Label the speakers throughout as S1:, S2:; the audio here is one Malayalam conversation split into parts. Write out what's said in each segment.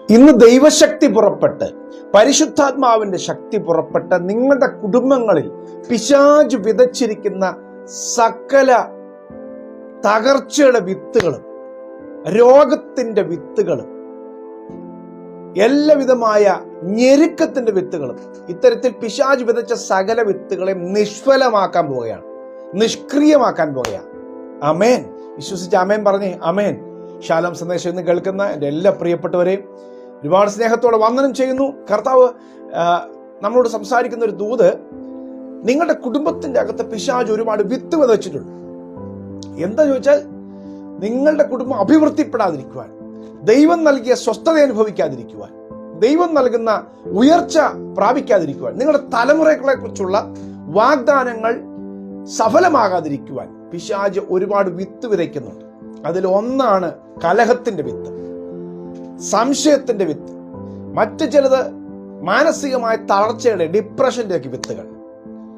S1: ഇന്ന് ദൈവശക്തി പുറപ്പെട്ട്, പരിശുദ്ധാത്മാവിന്റെ ശക്തി പുറപ്പെട്ട് നിങ്ങളുടെ കുടുംബങ്ങളിൽ പിശാച് വിതച്ചിരിക്കുന്ന സകല തകർച്ചയുടെ വിത്തുകളും രോഗത്തിന്റെ വിത്തുകളും എല്ലാവിധമായ ഞെരുക്കത്തിന്റെ വിത്തുകളും ഇത്തരത്തിൽ പിശാച് വിതച്ച സകല വിത്തുകളെ നിഷ്ഫലമാക്കാൻ പോവുകയാണ്, നിഷ്ക്രിയമാക്കാൻ പോവുകയാണ്. അമേൻ. വിശ്വസിച്ച് അമേൻ പറഞ്ഞേ. അമേൻ. ശാലോം സന്ദേശം ഇന്ന് കേൾക്കുന്ന എൻ്റെ എല്ലാ പ്രിയപ്പെട്ടവരെയും ഒരുപാട് സ്നേഹത്തോടെ വന്ദനം ചെയ്യുന്നു. കർത്താവ് നമ്മളോട് സംസാരിക്കുന്ന ഒരു ദൂത്, നിങ്ങളുടെ കുടുംബത്തിന്റെ അകത്ത് പിശാച് ഒരുപാട് വിത്ത് വിതച്ചിട്ടുണ്ട്. എന്താ ചോദിച്ചാൽ, നിങ്ങളുടെ കുടുംബം അഭിവൃദ്ധിപ്പെടാതിരിക്കുവാൻ, ദൈവം നൽകിയ സ്വസ്ഥത അനുഭവിക്കാതിരിക്കുവാൻ, ദൈവം നൽകുന്ന ഉയർച്ച പ്രാപിക്കാതിരിക്കുവാൻ, നിങ്ങളുടെ തലമുറകളെ കുറിച്ചുള്ള വാഗ്ദാനങ്ങൾ സഫലമാകാതിരിക്കുവാൻ പിശാച് ഒരുപാട് വിത്ത് വിതയ്ക്കുന്നുണ്ട്. അതിലൊന്നാണ് കലഹത്തിന്റെ വിത്ത്, സംശയത്തിന്റെ വിത്ത്, മറ്റു ചിലത് മാനസികമായ തളർച്ചയുടെ, ഡിപ്രഷന്റെ ഒക്കെ വിത്തുകൾ,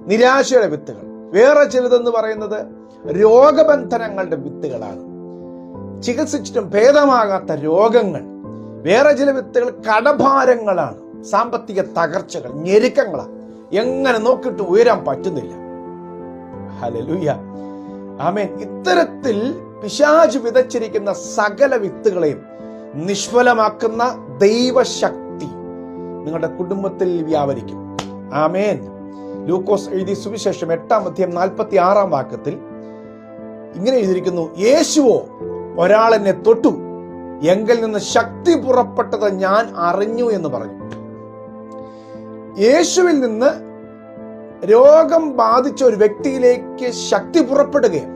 S1: നിരാശയുടെ വിത്തുകൾ. വേറെ ചിലതെന്ന് പറയുന്നത് രോഗബന്ധനങ്ങളുടെ വിത്തുകളാണ്, ചികിത്സിച്ചിട്ടും ഭേദമാകാത്ത രോഗങ്ങൾ. വേറെ ചില വിത്തുകൾ കടഭാരങ്ങളാണ്, സാമ്പത്തിക തകർച്ചകൾ, ഞെരുക്കങ്ങളാണ്. എങ്ങനെ നോക്കിയിട്ട് ഉയരാൻ പറ്റുന്നില്ല. ഹല്ലേലൂയ, ആമേൻ. ഇത്തരത്തിൽ പിശാച് വിതച്ചിരിക്കുന്ന സകല വിത്തുകളെയും നിഷ്ഫലമാക്കുന്ന ദൈവശക്തി നിങ്ങളുടെ കുടുംബത്തിൽ വ്യാപരിക്കും. ആമേൻ. ലൂക്കോസ് എഴുതിയ സുവിശേഷം 8-46 വാക്യത്തിൽ ഇങ്ങനെ എഴുതിയിരിക്കുന്നു: യേശുവോ ഒരാളെന്നെ തൊട്ടു, എങ്കിൽ നിന്ന് ശക്തി പുറപ്പെട്ടത് ഞാൻ അറിഞ്ഞു എന്ന് പറഞ്ഞു. യേശുവിൽ നിന്ന് രോഗം ബാധിച്ച ഒരു വ്യക്തിയിലേക്ക് ശക്തി പുറപ്പെടുകയാണ്.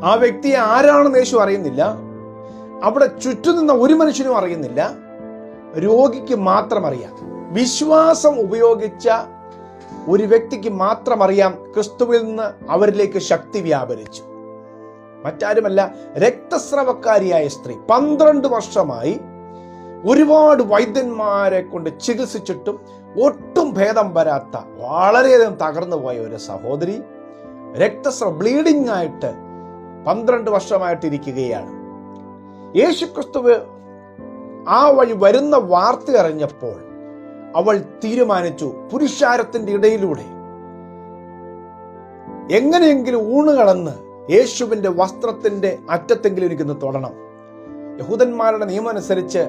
S1: ആ വ്യക്തിയെ ആരാണെന്ന് യേശു അറിയുന്നില്ല, അവിടെ ചുറ്റും നിന്ന ഒരു മനുഷ്യനും അറിയുന്നില്ല, രോഗിക്ക് മാത്രം അറിയാം. വിശ്വാസം ഉപയോഗിച്ച ഒരു വ്യക്തിക്ക് മാത്രം അറിയാം ക്രിസ്തുവിൽ നിന്ന് അവരിലേക്ക് ശക്തി വ്യാപരിച്ചു. മറ്റാരുമല്ല, രക്തസ്രവക്കാരിയായ സ്ത്രീ 12 വർഷമായി ഒരുപാട് വൈദ്യന്മാരെ കൊണ്ട് ചികിത്സിച്ചിട്ടും ഒട്ടും ഭേദം വരാത്ത, വളരെയധികം തകർന്നു പോയ ഒരു സഹോദരി രക്തസ്രവം, ബ്ലീഡിംഗ് ആയിട്ട് 12 വർഷമായിട്ടിരിക്കുകയാണ്. യേശുക്രിസ്തുവ് ആ വഴി വരുന്ന വാർത്ത അറിഞ്ഞപ്പോൾ അവൾ തീരുമാനിച്ചു, പുരുഷാരത്തിന്റെ ഇടയിലൂടെ എങ്ങനെയെങ്കിലും ഊണുകളന്ന് യേശുവിന്റെ വസ്ത്രത്തിന്റെ അറ്റത്തെങ്കിലും എനിക്കൊന്ന് തൊടണം. യഹൂദന്മാരുടെ നിയമം അനുസരിച്ച്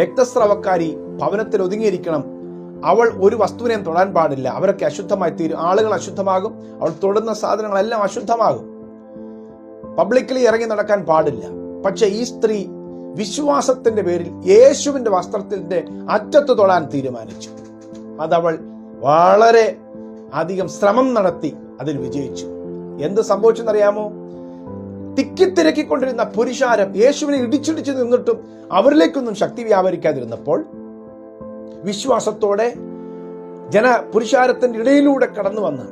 S1: രക്തസ്രവക്കാരി ഭവനത്തിൽ ഒതുങ്ങിയിരിക്കണം. അവൾ ഒരു വസ്തുവിനെയും തൊടാൻ പാടില്ല, അവരൊക്കെ അശുദ്ധമായി തീരും. ആളുകൾ അശുദ്ധമാകും, അവൾ തൊടുന്ന സാധനങ്ങളെല്ലാം അശുദ്ധമാകും. പബ്ലിക്കലി ഇറങ്ങി നടക്കാൻ പാടില്ല. പക്ഷെ ഈ സ്ത്രീ വിശ്വാസത്തിന്റെ പേരിൽ യേശുവിന്റെ വസ്ത്രത്തിന്റെ അറ്റത്ത് തൊടാൻ തീരുമാനിച്ചു. അതവൾ വളരെ അധികം ശ്രമം നടത്തി അതിൽ വിജയിച്ചു. എന്ത് സംഭവിച്ചെന്നറിയാമോ? തിക്കിത്തിരക്കിക്കൊണ്ടിരുന്ന പുരുഷാരം യേശുവിനെ ഇടിച്ചിടിച്ച് നിന്നിട്ടും അവരിലേക്കൊന്നും ശക്തി വ്യാപരിക്കാതിരുന്നപ്പോൾ വിശ്വാസത്തോടെ പുരുഷാരത്തിന്റെ ഇടയിലൂടെ കടന്നു വന്ന്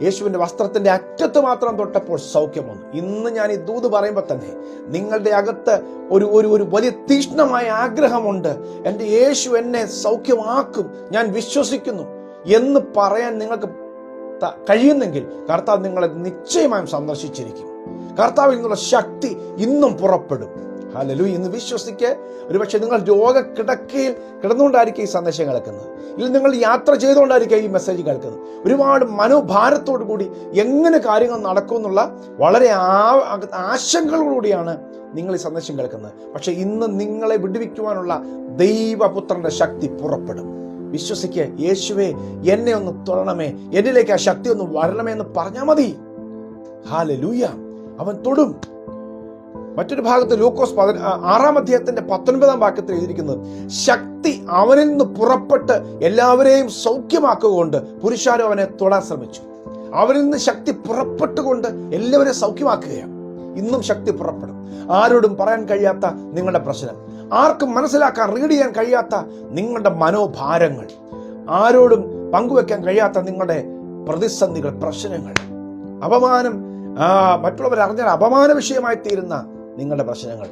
S1: യേശുവിന്റെ വസ്ത്രത്തിന്റെ അറ്റത്ത് മാത്രം തൊട്ടപ്പോൾ സൗഖ്യം വന്നു. ഇന്ന് ഞാൻ ഈ ദൂത് പറയുമ്പോൾ തന്നെ നിങ്ങളുടെ അകത്ത് ഒരു വലിയ തീക്ഷ്ണമായ ആഗ്രഹമുണ്ട്. എൻ്റെ യേശു എന്നെ സൗഖ്യമാക്കും, ഞാൻ വിശ്വസിക്കുന്നു എന്ന് പറയാൻ നിങ്ങൾക്ക് കഴിയുന്നെങ്കിൽ കർത്താവ് നിങ്ങളെ നിശ്ചയമായും സന്ദർശിച്ചിരിക്കും. കർത്താവിൽ നിന്നുള്ള ശക്തി ഇന്നും പുറപ്പെടും. ഹല്ലേലൂയ. ഇന്ന് വിശ്വസിക്ക്. ഒരുപക്ഷെ നിങ്ങൾ രോഗക്കിടക്കയിൽ കിടന്നുകൊണ്ടായിരിക്കും ഈ സന്ദേശം കേൾക്കുന്നത്, ഇല്ലെങ്കിൽ നിങ്ങൾ യാത്ര ചെയ്തുകൊണ്ടായിരിക്കും ഈ മെസ്സേജ് കേൾക്കുന്നത്. ഒരുപാട് മനോഭാരത്തോടു കൂടി എങ്ങനെ കാര്യങ്ങൾ നടക്കുമെന്നുള്ള വളരെ ആശങ്കകളോടുകൂടിയാണ് നിങ്ങൾ ഈ സന്ദേശം കേൾക്കുന്നത്. പക്ഷെ ഇന്ന് നിങ്ങളെ വിടുവിക്കുവാനുള്ള ദൈവപുത്രന്റെ ശക്തി പുറപ്പെടും. വിശ്വസിക്ക്. യേശുവേ, എന്നെ ഒന്ന് തൊടണമേ, എന്നിലേക്ക് ആ ശക്തി ഒന്ന് വരണമേ എന്ന് പറഞ്ഞാൽ മതി. ഹല്ലേലൂയ. അവൻ തൊടും. മറ്റൊരു ഭാഗത്ത് ലൂക്കോസ് 6-19 വാക്യത്തിൽ എഴുതിയിരിക്കുന്നത്, ശക്തി അവനിൽ നിന്ന് പുറപ്പെട്ട് എല്ലാവരെയും സൗഖ്യമാക്കുകൊണ്ട് പുരുഷാരം അവനെ തൊടാൻ ശ്രമിച്ചു. അവനിൽ നിന്ന് ശക്തി പുറപ്പെട്ടുകൊണ്ട് എല്ലാവരെയും സൗഖ്യമാക്കുകയാണ്. ഇന്നും ശക്തി പുറപ്പെടും. ആരോടും പറയാൻ കഴിയാത്ത നിങ്ങളുടെ പ്രശ്നം, ആർക്കും മനസ്സിലാക്കാൻ, റീഡ് ചെയ്യാൻ കഴിയാത്ത നിങ്ങളുടെ മനോഭാരങ്ങൾ, ആരോടും പങ്കുവെക്കാൻ കഴിയാത്ത നിങ്ങളുടെ പ്രതിസന്ധികൾ, പ്രശ്നങ്ങൾ, അപമാനം, മറ്റുള്ളവർ അറിഞ്ഞാൽ അപമാന വിഷയമായി തീരുന്ന നിങ്ങളുടെ പ്രശ്നങ്ങൾ,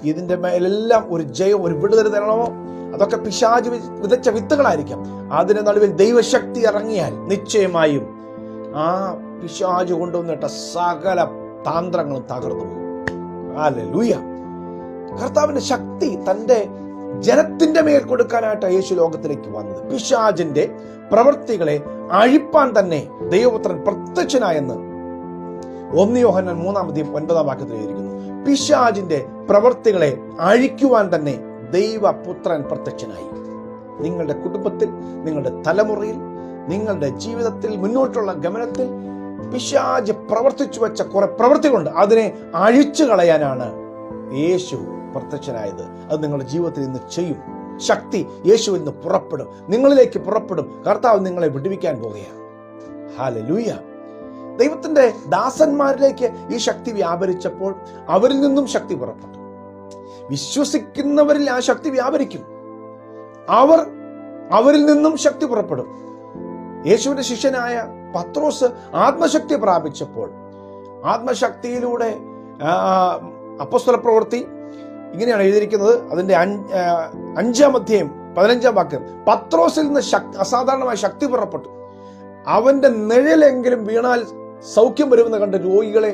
S1: ഇതിന്റെ മേലെല്ലാം ഒരു ജയം, ഒരു വിടുതൽ തരണമോ? അതൊക്കെ പിശാച് വിതച്ച വിത്തുകളായിരിക്കാം. അതിന് നടുവിൽ ദൈവശക്തി ഇറങ്ങിയാൽ നിശ്ചയമായും ആ പിശാച് കൊണ്ടുവന്നിട്ട സകല താന്ത്രങ്ങളും തകർന്നു പോകും. ഹല്ലേലൂയ. കർത്താവിന്റെ ശക്തി തന്റെ ജനത്തിന്റെ മേൽ കൊടുക്കാനായിട്ടാണ് യേശു ലോകത്തിലേക്ക് വന്നത്. പിശാചിന്റെ പ്രവൃത്തികളെ അഴിപ്പാൻ തന്നെ ദൈവപുത്രൻ പ്രത്യക്ഷനായെന്ന് 1 യോഹന്നാൻ 3:9 എഴുതിയിരിക്കുന്നു. പിശാചിന്റെ പ്രവൃത്തികളെ അഴിക്കുവാൻ തന്നെ ദൈവപുത്രൻ പ്രത്യക്ഷനായി. നിങ്ങളുടെ കുടുംബത്തിൽ, നിങ്ങളുടെ തലമുറയിൽ, നിങ്ങളുടെ ജീവിതത്തിൽ, മുന്നോട്ടുള്ള ഗമനത്തിൽ പിശാച് പ്രവർത്തിച്ചു വെച്ച കുറെ പ്രവൃത്തികളുണ്ട്. അതിനെ അഴിച്ചു കളയാനാണ് യേശു പ്രത്യക്ഷനായത്. അത് നിങ്ങളുടെ ജീവിതത്തിൽ ഇന്ന് ചെയ്യും. ശക്തി യേശു ഇന്ന് പുറപ്പെടും, നിങ്ങളിലേക്ക് പുറപ്പെടും. കർത്താവ് നിങ്ങളെ വിടുവിക്കാൻ പോകുകയാണ്. ഹല്ലേലൂയ. ദൈവത്തിന്റെ ദാസന്മാരിലേക്ക് ഈ ശക്തി വ്യാപരിച്ചപ്പോൾ അവരിൽ നിന്നും ശക്തി പുറപ്പെട്ടു. വിശ്വസിക്കുന്നവരിൽ ആ ശക്തി വ്യാപരിക്കും. അവരിൽ നിന്നും ശക്തി പുറപ്പെടും. യേശുവിന്റെ ശിഷ്യനായ പത്രോസ് ആത്മശക്തി പ്രാപിച്ചപ്പോൾ ആത്മശക്തിയിലൂടെ അപ്പോസ്തല പ്രവൃത്തി ഇങ്ങനെയാണ് എഴുതിയിരിക്കുന്നത്. അതിന്റെ 5-ാം അധ്യായം 15-ാം വാക്യം, പത്രോസിൽ നിന്ന് അസാധാരണമായ ശക്തി പുറപ്പെട്ടു. അവന്റെ നിഴലെങ്കിലും വീണാൽ സൗഖ്യം വരുമെന്ന് കണ്ട് രോഗികളെ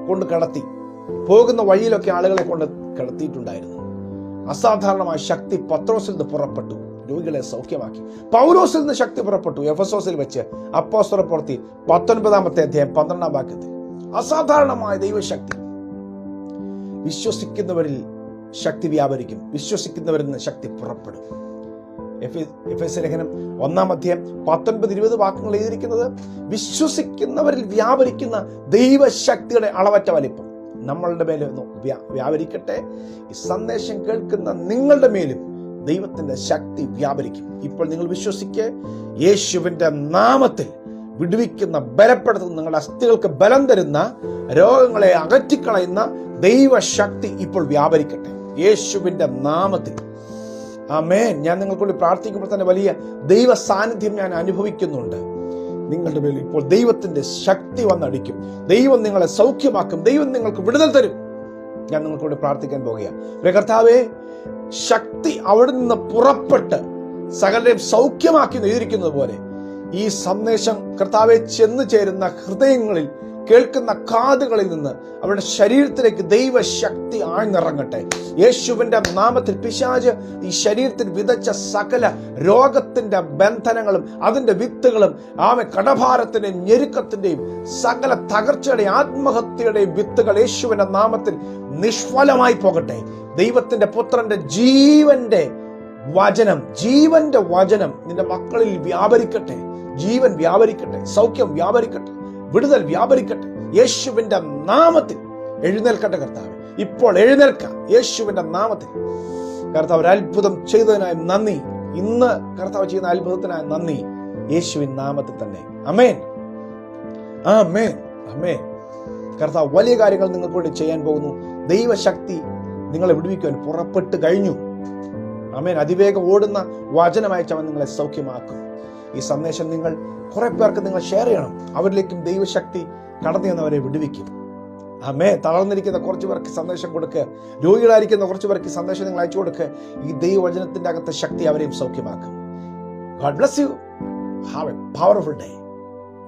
S1: കൊണ്ട് കിടത്തി. പോകുന്ന വഴിയിലൊക്കെ ആളുകളെ കൊണ്ട് കിടത്തിയിട്ടുണ്ടായിരുന്നു. അസാധാരണമായ ശക്തി പത്രോസിൽ നിന്ന് പുറപ്പെട്ടു, രോഗികളെ സൗഖ്യമാക്കി. പൗലോസിൽ നിന്ന് ശക്തി പുറപ്പെട്ടു. എഫെസോസിൽ വെച്ച് അപ്പോസ്തല പ്രവൃത്തി 19-ാം അധ്യായം 12-ാം വാക്യത്തിൽ അസാധാരണമായ ദൈവശക്തി. വിശ്വസിക്കുന്നവരിൽ ശക്തി വ്യാപരിക്കും. വിശ്വസിക്കുന്നവരിൽ നിന്ന് ശക്തി പുറപ്പെടും. എഫേസ്യ ലേഖനം 1-ാം അധ്യായം 19-20 വാക്യങ്ങൾ എഴുതിയിരിക്കുന്നത് വിശ്വസിക്കുന്നവരിൽ വ്യാപരിക്കുന്ന ദൈവശക്തിയുടെ അളവറ്റ വലിപ്പം നമ്മളുടെ മേലും വ്യാപരിക്കട്ടെ. ഈ സന്ദേശം കേൾക്കുന്ന നിങ്ങളുടെ മേലും ദൈവത്തിന്റെ ശക്തി വ്യാപരിക്കും. ഇപ്പോൾ നിങ്ങൾ വിശ്വസിക്കുക. യേശുവിന്റെ നാമത്തിൽ വിടുവിക്കുന്ന, ബലപ്പെടുത്തുന്ന, നിങ്ങളുടെ അസ്ഥികൾക്ക് ബലം തരുന്ന, രോഗങ്ങളെ അകറ്റിക്കളയുന്ന ദൈവശക്തി ഇപ്പോൾ വ്യാപരിക്കട്ടെ യേശുവിന്റെ നാമത്തിൽ. ആമേൻ. ഞാൻ നിങ്ങൾക്ക് വേണ്ടി പ്രാർത്ഥിക്കുമ്പോൾ തന്നെ വലിയ ദൈവ സാന്നിധ്യം ഞാൻ അനുഭവിക്കുന്നുണ്ട്. നിങ്ങളുടെ മേൽ ഇപ്പോൾ ദൈവത്തിന്റെ ശക്തി വന്നടിക്കും. ദൈവം നിങ്ങളെ സൗഖ്യമാക്കും. ദൈവം നിങ്ങൾക്ക് വിടുതൽ തരും. ഞാൻ നിങ്ങൾക്ക് വേണ്ടി പ്രാർത്ഥിക്കാൻ പോകുകയാണ്. കർത്താവേ, ശക്തി അവിടെ നിന്ന് പുറപ്പെട്ട് സകലരെയും സൗഖ്യമാക്കി എഴുതിയിരിക്കുന്നത് പോലെ ഈ സന്ദേശം കർത്താവെ ചെന്ന് ചേരുന്ന ഹൃദയങ്ങളിൽ, കേൾക്കുന്ന കാതുകളിൽ നിന്ന് അവരുടെ ശരീരത്തിലേക്ക് ദൈവശക്തി ആഴ്ന്നിറങ്ങട്ടെ. യേശുവിന്റെ നാമത്തിൽ പിശാച് ഈ ശരീരത്തിൽ വിതച്ച സകല രോഗത്തിന്റെ ബന്ധനങ്ങളും അതിന്റെ വിത്തുകളും കടഭാരത്തിന്റെയും ഞെരുക്കത്തിന്റെയും സകല തകർച്ചയുടെയും ആത്മഹത്യയുടെയും വിത്തുകൾ യേശുവിന്റെ നാമത്തിൽ നിഷ്ഫലമായി പോകട്ടെ. ദൈവത്തിന്റെ പുത്രന്റെ ജീവന്റെ വചനം നിന്റെ മക്കളിൽ വ്യാപരിക്കട്ടെ. ജീവൻ വ്യാപരിക്കട്ടെ, സൗഖ്യം വ്യാപരിക്കട്ടെ, വിടുതൽ വ്യാപരിക്കട്ടെ. യേശുവിന്റെ നാമത്തിൽ എഴുന്നേൽക്കട്ടെ കർത്താവ്. ഇപ്പോൾ എഴുന്നേൽക്കാം യേശുവിന്റെ നാമത്തിൽ. കർത്താവ് ഒരു അത്ഭുതം ചെയ്തതിനായി നന്ദി. ഇന്ന് കർത്താവ് ചെയ്യുന്ന അത്ഭുതത്തിനായി നന്ദി. യേശുവിൻ നാമത്തിൽ തന്നെ. ആമേൻ, ആമേൻ, ആമേൻ. കർത്താവ് വലിയ കാര്യങ്ങൾ നിങ്ങൾക്ക് വേണ്ടി ചെയ്യാൻ പോകുന്നു. ദൈവശക്തി നിങ്ങളെ വിടുവിക്കുവാൻ പുറപ്പെട്ട് കഴിഞ്ഞു. ആമേൻ. അതിവേഗം ഓടുന്ന വചനമയച്ചവൻ നിങ്ങളെ സൗഖ്യമാക്കും. ഈ സന്ദേശം നിങ്ങൾ കുറെ പേർക്ക് നിങ്ങൾ ഷെയർ ചെയ്യണം. അവരിലേക്കും ദൈവശക്തി കടന്നു ചെന്നവരെ വിടുവിക്കും. ആമേൻ. തളർന്നിരിക്കുന്ന കുറച്ച് പേർക്ക് സന്ദേശം കൊടുക്കുക. രോഗികളായിരിക്കുന്ന കുറച്ച് പേർക്ക് സന്ദേശം നിങ്ങൾ അയച്ചു കൊടുക്കുക. ഈ ദൈവവചനത്തിന്റെ അകത്തെ ശക്തി അവരെയും സൗഖ്യമാക്കും. God bless you. Have a powerful day.